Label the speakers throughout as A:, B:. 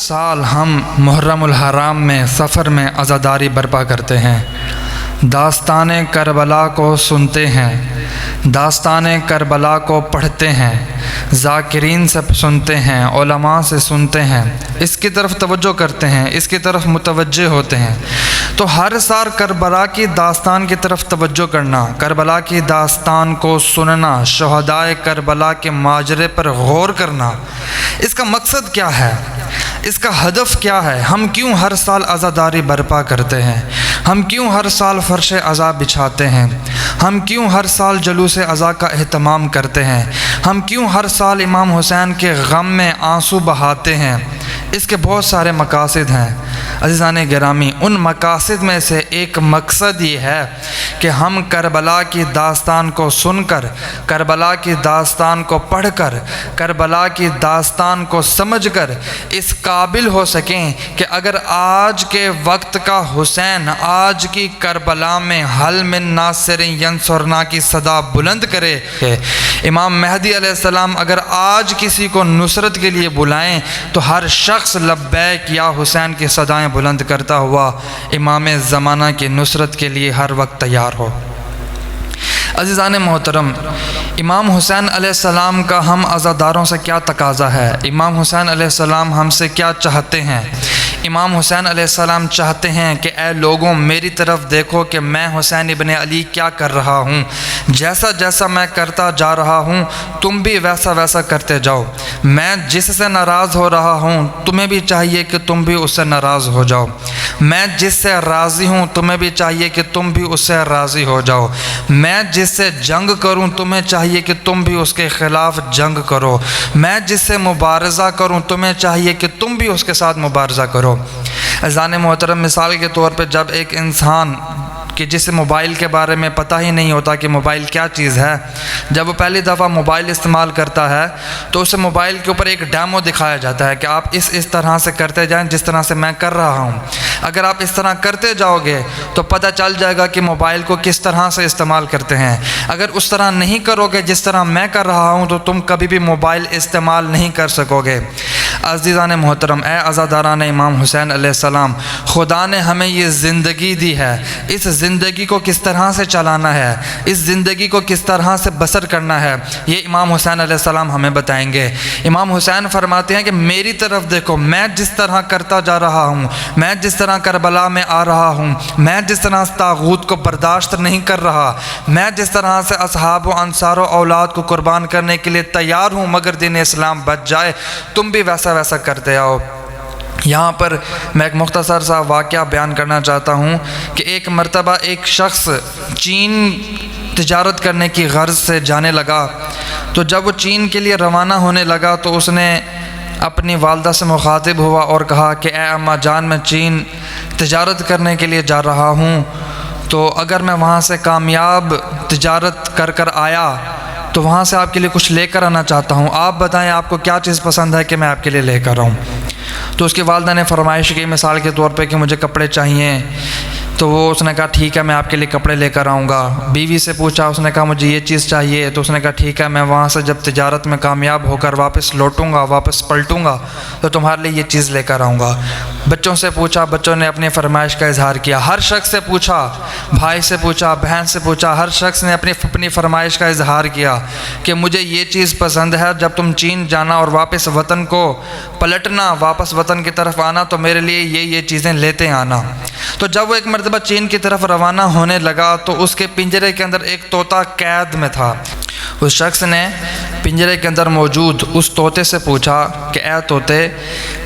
A: سال ہم محرم الحرام میں سفر میں عزاداری برپا کرتے ہیں، داستان کربلا کو سنتے ہیں، داستان کربلا کو پڑھتے ہیں، ذاکرین سے سنتے ہیں، علماء سے سنتے ہیں، اس کی طرف توجہ کرتے ہیں، اس کی طرف متوجہ ہوتے ہیں۔ تو ہر سال کربلا کی داستان کی طرف توجہ کرنا، کربلا کی داستان کو سننا، شہدائے کربلا کے ماجرے پر غور کرنا، اس کا مقصد کیا ہے، اس کا ہدف کیا ہے؟ ہم کیوں ہر سال عزاداری برپا کرتے ہیں؟ ہم کیوں ہر سال فرش عزا بچھاتے ہیں؟ ہم کیوں ہر سال جلوس عزا کا اہتمام کرتے ہیں؟ ہم کیوں ہر سال امام حسین کے غم میں آنسو بہاتے ہیں؟ اس کے بہت سارے مقاصد ہیں عزیزان گرامی۔ ان مقاصد میں سے ایک مقصد یہ ہے کہ ہم کربلا کی داستان کو سن کر، کربلا کی داستان کو پڑھ کر، کربلا کی داستان کو سمجھ کر اس قابل ہو سکیں کہ اگر آج کے وقت کا حسین آج کی کربلا میں حل من ناصر ینصرنا کی صدا بلند کرے، امام مہدی علیہ السلام اگر آج کسی کو نصرت کے لیے بلائیں تو ہر شخص لبیک یا حسین کی صدائیں بلند کرتا ہوا امام زمانہ کی نصرت کے لیے ہر وقت تیار ہو۔ عزیزان محترم، امام حسین علیہ السلام کا ہم عزاداروں سے کیا تقاضا ہے؟ امام حسین علیہ السلام ہم سے کیا چاہتے ہیں؟ امام حسین علیہ السلام چاہتے ہیں کہ اے لوگوں میری طرف دیکھو کہ میں حسین ابن علی کیا کر رہا ہوں، جیسا جیسا میں کرتا جا رہا ہوں تم بھی ویسا ویسا کرتے جاؤ، میں جس سے ناراض ہو رہا ہوں تمہیں بھی چاہیے کہ تم بھی اس سے ناراض ہو جاؤ، میں جس سے راضی ہوں تمہیں بھی چاہیے کہ تم بھی اس سے راضی ہو جاؤ، میں جس سے جنگ کروں تمہیں چاہیے کہ تم بھی اس کے خلاف جنگ کرو، میں جس سے مبارزہ کروں تمہیں چاہیے کہ تم بھی اس کے ساتھ مبارزہ کرو۔ عزیزان محترم، مثال کے طور پہ جب ایک انسان کہ جسے موبائل کے بارے میں پتہ ہی نہیں ہوتا کہ موبائل کیا چیز ہے، جب وہ پہلی دفعہ موبائل استعمال کرتا ہے تو اسے موبائل کے اوپر ایک ڈیمو دکھایا جاتا ہے کہ آپ اس طرح سے کرتے جائیں جس طرح سے میں کر رہا ہوں، اگر آپ اس طرح کرتے جاؤ گے تو پتہ چل جائے گا کہ موبائل کو کس طرح سے استعمال کرتے ہیں، اگر اس طرح نہیں کرو گے جس طرح میں کر رہا ہوں تو تم کبھی بھی موبائل استعمال نہیں کر سکو گے۔ عزیزان محترم، اے عزاداران امام حسین علیہ السلام، خدا نے ہمیں یہ زندگی دی ہے، اس زندگی کو کس طرح سے چلانا ہے، اس زندگی کو کس طرح سے بسر کرنا ہے، یہ امام حسین علیہ السلام ہمیں بتائیں گے۔ امام حسین فرماتے ہیں کہ میری طرف دیکھو، میں جس طرح کرتا جا رہا ہوں، میں جس طرح کربلا میں آ رہا ہوں، میں جس طرح طاغوت کو برداشت نہیں کر رہا، میں جس طرح سے اصحاب و انصار و اولاد کو قربان کرنے کے لیے تیار ہوں مگر دین اسلام بچ جائے، تم بھی ویسا کرتے آؤ۔ یہاں پر میں ایک مختصر سا واقعہ بیان کرنا چاہتا ہوں کہ ایک مرتبہ ایک شخص چین تجارت کرنے کی غرض سے جانے لگا، تو جب وہ چین کے لیے روانہ ہونے لگا تو اس نے اپنی والدہ سے مخاطب ہوا اور کہا کہ اے اماں جان، میں چین تجارت کرنے کے لیے جا رہا ہوں، تو اگر میں وہاں سے کامیاب تجارت کر آیا تو وہاں سے آپ کے لیے کچھ لے کر آنا چاہتا ہوں، آپ بتائیں آپ کو کیا چیز پسند ہے کہ میں آپ کے لیے لے کر آؤں۔ تو اس کی والدہ نے فرمائش کی مثال کے طور پہ کہ مجھے کپڑے چاہیے، تو اس نے کہا ٹھیک ہے میں آپ کے لیے کپڑے لے کر آؤں گا۔ بیوی سے پوچھا، اس نے کہا مجھے یہ چیز چاہیے، تو اس نے کہا ٹھیک ہے میں وہاں سے جب تجارت میں کامیاب ہو کر واپس لوٹوں گا، واپس پلٹوں گا تو تمہارے لیے یہ چیز لے کر آؤں گا۔ بچوں سے پوچھا، بچوں نے اپنی فرمائش کا اظہار کیا، ہر شخص سے پوچھا، بھائی سے پوچھا، بہن سے پوچھا، ہر شخص نے اپنی فرمائش کا اظہار کیا کہ مجھے یہ چیز پسند ہے، جب تم چین جانا اور واپس وطن کو پلٹنا، واپس وطن کی طرف آنا تو میرے لیے یہ چیزیں لیتے آنا۔ تو جب وہ ایک مرتبہ چین کی طرف روانہ ہونے لگا تو اس کے پنجرے کے اندر ایک طوطا قید میں تھا۔ اس شخص نے پنجرے کے اندر موجود اس طوطے سے پوچھا کہ اے طوطے،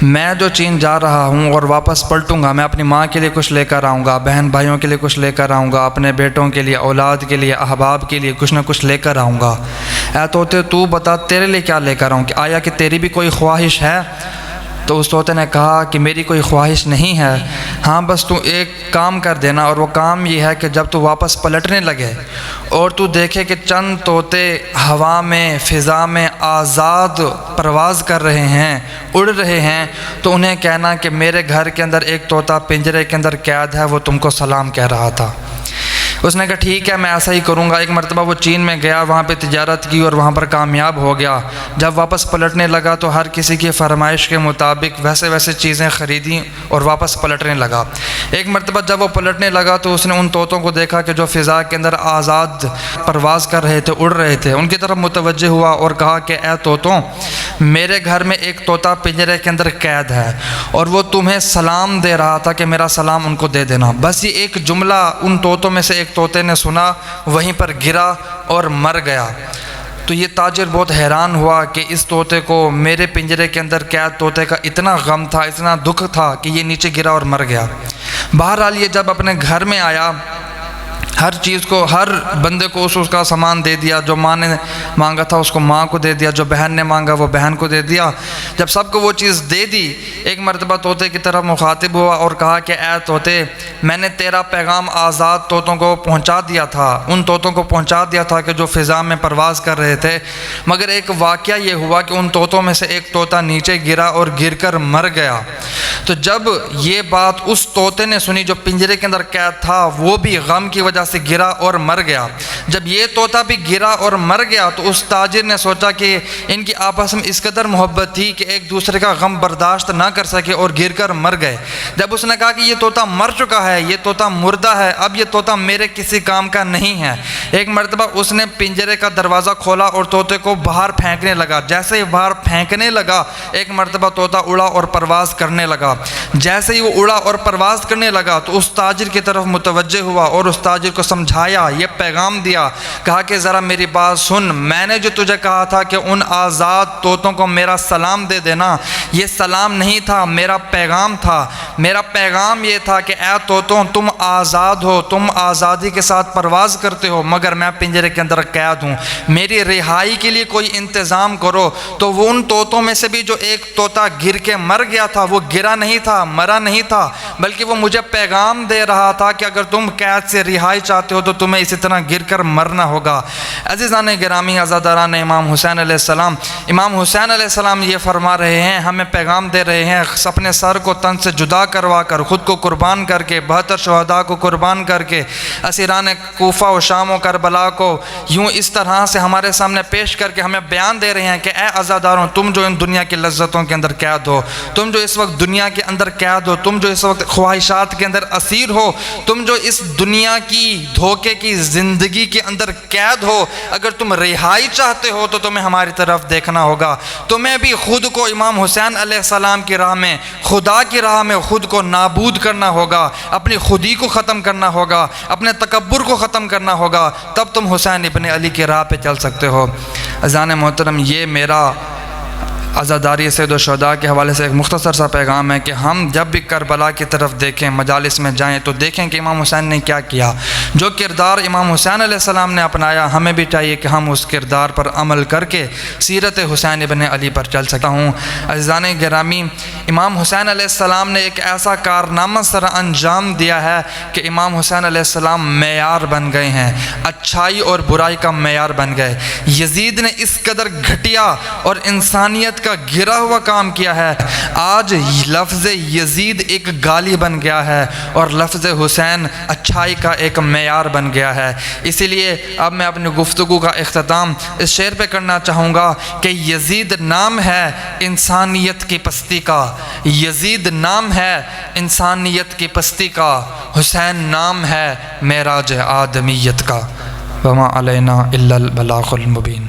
A: میں جو چین جا رہا ہوں اور واپس پلٹوں گا، میں اپنی ماں کے لیے کچھ لے کر آؤں گا، بہن بھائیوں کے لیے کچھ لے کر آؤں گا، اپنے بیٹوں کے لیے، اولاد کے لیے، احباب کے لیے کچھ نہ کچھ لے کر آؤں گا، اے طوطے تو بتا تیرے لیے کیا لے کر آؤں، کہ آیا کہ تیری بھی کوئی خواہش ہے؟ تو اس طوطے نے کہا کہ میری کوئی خواہش نہیں ہے، ہاں بس تو ایک کام کر دینا، اور وہ کام یہ ہے کہ جب تو واپس پلٹنے لگے اور تو دیکھے کہ چند طوطے ہوا میں، فضا میں آزاد پرواز کر رہے ہیں، اڑ رہے ہیں، تو انہیں کہنا کہ میرے گھر کے اندر ایک طوطا پنجرے کے اندر قید ہے، وہ تم کو سلام کہہ رہا تھا۔ اس نے کہا ٹھیک ہے میں ایسا ہی کروں گا۔ ایک مرتبہ وہ چین میں گیا، وہاں پہ تجارت کی اور وہاں پر کامیاب ہو گیا۔ جب واپس پلٹنے لگا تو ہر کسی کی فرمائش کے مطابق ویسے چیزیں خریدیں اور واپس پلٹنے لگا۔ ایک مرتبہ جب وہ پلٹنے لگا تو اس نے ان طوطوں کو دیکھا کہ جو فضا کے اندر آزاد پرواز کر رہے تھے، اڑ رہے تھے۔ ان کی طرف متوجہ ہوا اور کہا کہ اے طوطوں، میرے گھر میں ایک طوطا پنجرے کے اندر قید ہے اور وہ تمہیں سلام دے رہا تھا کہ میرا سلام ان کو دے دینا۔ بس یہ ایک جملہ ان طوطوں میں سے ایک طوطے نے سنا، وہیں پر گرا اور مر گیا۔ تو یہ تاجر بہت حیران ہوا کہ اس طوطے کو میرے پنجرے کے اندر قید طوطے کا اتنا غم تھا، اتنا دکھ تھا کہ یہ نیچے گرا اور مر گیا۔ بہرحال یہ جب اپنے گھر میں آیا، ہر چیز کو، ہر بندے کو اس کا سامان دے دیا۔ جو ماں نے مانگا تھا اس کو ماں کو دے دیا، جو بہن نے مانگا وہ بہن کو دے دیا۔ جب سب کو وہ چیز دے دی، ایک مرتبہ طوطے کی طرف مخاطب ہوا اور کہا کہ اے طوطے، میں نے تیرا پیغام آزاد طوطوں کو پہنچا دیا تھا، ان طوطوں کو پہنچا دیا تھا کہ جو فضا میں پرواز کر رہے تھے، مگر ایک واقعہ یہ ہوا کہ ان طوطوں میں سے ایک طوطا نیچے گرا اور گر کر مر گیا۔ تو جب یہ بات اس طوطے نے سنی جو پنجرے کے اندر قید تھا، وہ بھی غم کی وجہ سے گرا اور مر گیا۔ جب یہ طوطا بھی گرا اور مر گیا تو اس تاجر نے سوچا کہ ان کی آپس میں اس قدر محبت تھی کہ ایک دوسرے کا غم برداشت نہ کر سکے اور گر کر مر گئے۔ جب اس نے کہا کہ یہ طوطا مر چکا ہے، یہ طوطا مردہ ہے، اب یہ طوطا میرے کسی کام کا نہیں ہے، ایک مرتبہ اس نے پنجرے کا دروازہ کھولا اور طوطے کو باہر پھینکنے لگا۔ جیسے ہی باہر پھینکنے لگا، ایک مرتبہ طوطا اڑا اور پرواز کرنے لگا۔ جیسے ہی وہ اڑا اور پرواز کرنے لگا تو اس تاجر کی طرف متوجہ ہوا اور اس تاجر کو سمجھایا، یہ پیغام دیا، کہا کہ ذرا میری بات سن، میں نے جو تجھے کہا تھا کہ ان آزاد طوطوں کو میرا سلام دے دینا، یہ سلام نہیں تھا، میرا پیغام تھا۔ میرا پیغام یہ تھا کہ اے طوطوں، تم آزاد ہو، تم آزادی کے ساتھ پرواز کرتے ہو، مگر میں پنجرے کے اندر قید ہوں، میری رہائی کے لیے کوئی انتظام کرو۔ تو وہ ان طوطوں میں سے بھی جو ایک طوطا گر کے مر گیا تھا، وہ گرا نہیں تھا، مرا نہیں تھا، بلکہ وہ مجھے پیغام دے رہا تھا کہ اگر تم قید سے رہائی چاہتے ہو تو تمہیں اسی طرح گر کر مرنا ہوگا۔ عزیزان گرامی، عزاداران امام حسین علیہ السلام، امام حسین علیہ السلام یہ فرما رہے ہیں، ہمیں پیغام دے رہے ہیں، اپنے سر کو تن سے جدا کروا کر، خود کو قربان کر کے، 72 شہداء کو قربان کر کے، اسیران کوفہ و شام و کربلا کو یوں اس طرح سے ہمارے سامنے پیش کر کے ہمیں بیان دے رہے ہیں کہ اے عزاداروں، تم جو ان دنیا کی لذتوں کے اندر قید ہو، تم جو اس وقت دنیا کے اندر قید ہو، تم جو اس وقت خواہشات کے اندر اسیر ہو، تم جو اس دنیا کی دھوکے کی زندگی کے اندر قید ہو، اگر تم رہائی چاہتے ہو تو تمہیں ہماری طرف دیکھنا ہوگا۔ تمہیں بھی خود کو امام حسین علیہ السلام کی راہ میں، خدا کی راہ میں خود کو نابود کرنا ہوگا، اپنی خودی کو ختم کرنا ہوگا، اپنے تکبر کو ختم کرنا ہوگا، تب تم حسین ابن علی کی راہ پہ چل سکتے ہو۔ عزیزان محترم، یہ میرا عزاداری سید الشہداء کے حوالے سے ایک مختصر سا پیغام ہے کہ ہم جب بھی کربلا کی طرف دیکھیں، مجالس میں جائیں تو دیکھیں کہ امام حسین نے کیا کیا۔ جو کردار امام حسین علیہ السلام نے اپنایا، ہمیں بھی چاہیے کہ ہم اس کردار پر عمل کر کے سیرت حسین ابن علی پر چل سکتا ہوں۔ عزیزان گرامی، امام حسین علیہ السلام نے ایک ایسا کارنامہ سر انجام دیا ہے کہ امام حسین علیہ السلام معیار بن گئے ہیں، اچھائی اور برائی کا معیار بن گئے۔ یزید نے اس قدر گھٹیا اور انسانیت کا گرا ہوا کام کیا ہے، آج لفظ یزید ایک گالی بن گیا ہے اور لفظ حسین اچھائی کا ایک معیار بن گیا ہے۔ اسی لیے اب میں اپنی گفتگو کا اختتام اس شعر پہ کرنا چاہوں گا کہ یزید نام ہے انسانیت کی پستی کا، یزید نام ہے انسانیت کی پستی کا، حسین نام ہے معراج آدمیت کا۔ وما علینا الا البلاغ المبین۔